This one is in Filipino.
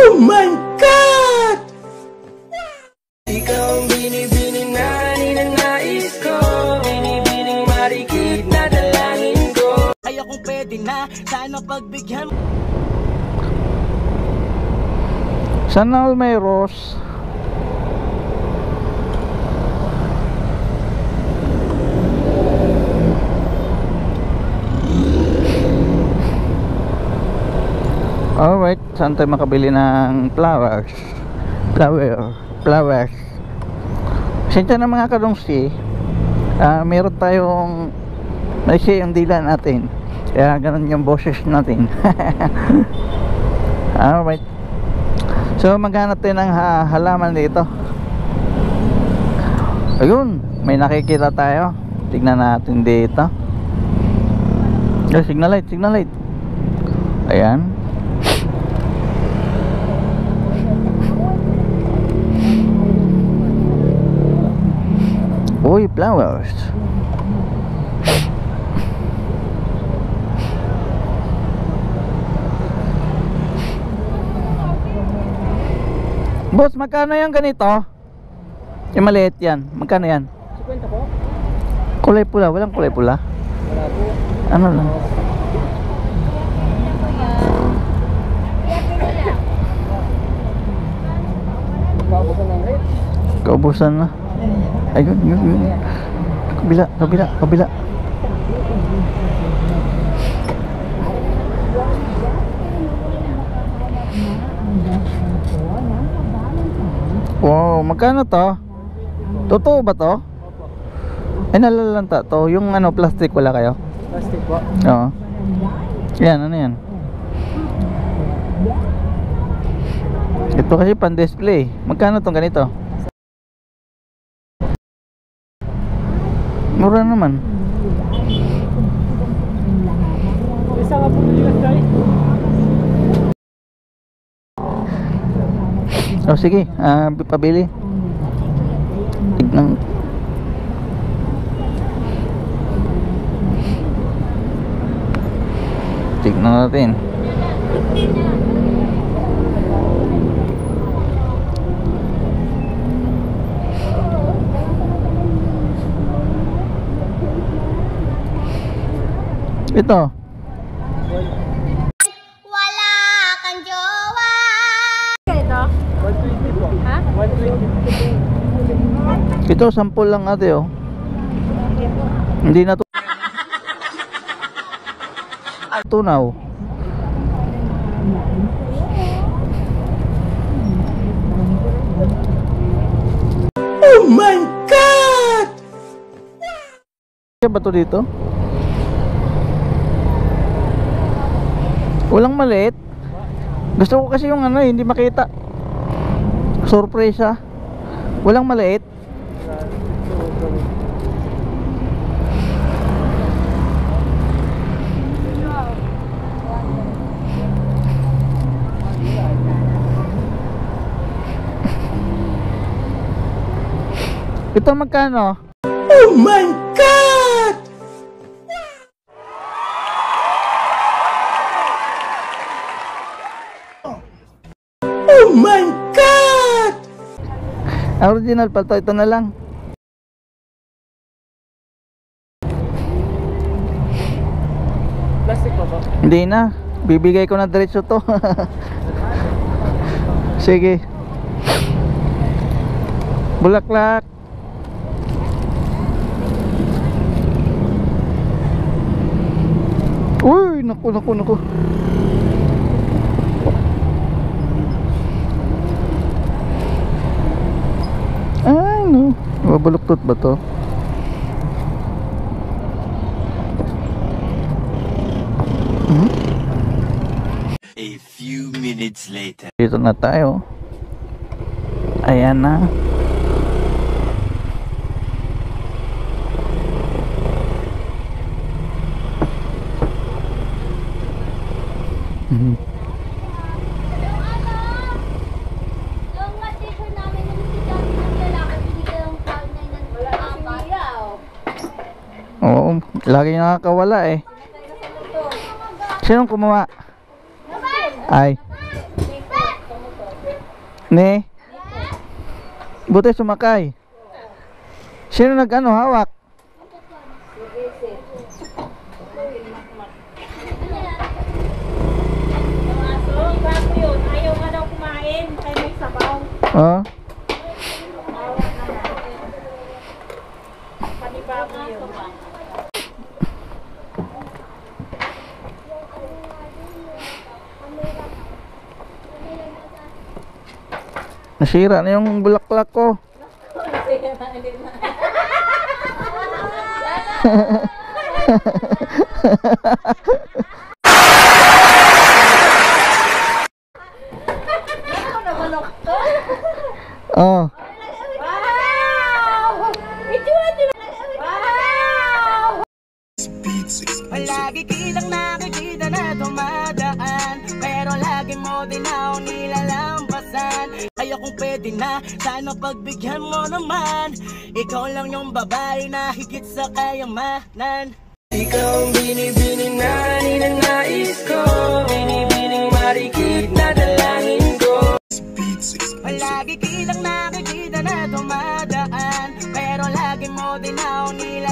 Oh my God! Ikaw ang binibining na ninanais ko, binibining marikit na dalangin ko. Kaya kung pwede na, sana pagbigyan. Sana all may rose. Alright, saan tayo makabili ng flowers? Flowers. Sensya na mga kadongsi, meron tayong maiksi yung dila natin, kaya ganun yung boses natin. Alright, so maghanap tayo ng halaman dito. Ayun, may nakikita tayo. Tignan natin dito. Signal light. Ayan. Uy, flowers. Boss, magkano yung ganito? Yung maliit yan. Magkano yan? 50 po? Kulay pula. Walang kulay pula? Wala po. Ano lang? Kaubusan ng rate. Kaubusan na. Ayun, yun. Kabila. Wow, magkano to? Totoo ba to? Ay, nalalanta to. Yung ano, plastic wala kayo? Plastic po? Oo. Yan, ano yan? Ito kasi pan display. Magkano tong ganito? Mura naman. Isa ka po niligas tayo. Oh, sige, pabili. Tignan. Tignan natin. Ito. Wala kang jowa. Ito? 120 po. Ha? 120. Ito, sample lang ate, oh. Hindi na to. Tunaw. Oh my God! Kaya ba to dito? Walang maliit. Gusto ko kasi yung ano, hindi makita. Sorpresa. Walang maliit. Ito magkano? Oh my God! Oh my God! Original pa to, ito na lang. Plastic po po? Hindi na. Bibigay ko na diretso to. Sige. Bulaklak. Uy, naku. Ay, no. Mabaluktot ba to? A few minutes later. Dito na tayo. Ayan na. Yung teacher namin yung sigaw ng lalaki, binigay yung cloud 9 ng Oo, lagi nakakawala eh. Sinong kumuha? Ay. Ne? Buti sumakay. Sino nag-ano, hawak? Ayaw nga daw kumain, kaya may sabaw. Oh. Panibago yun. Nasira na yung bulaklak ko. Oh. Wow! Wow! Palagi kilang nakikita na dumadaan, pero lagi mo din ako nilalampasan. Kaya kung pwede na, sana pagbigyan mo naman. Ikaw lang yung babae na higit sa kayamanan. Ikaw ang binibining na ninanais ko, binibining marikit na dalangin ko. Palagi kilang nakikita na dumadaan, pero lagi mo din ako nilalampasan.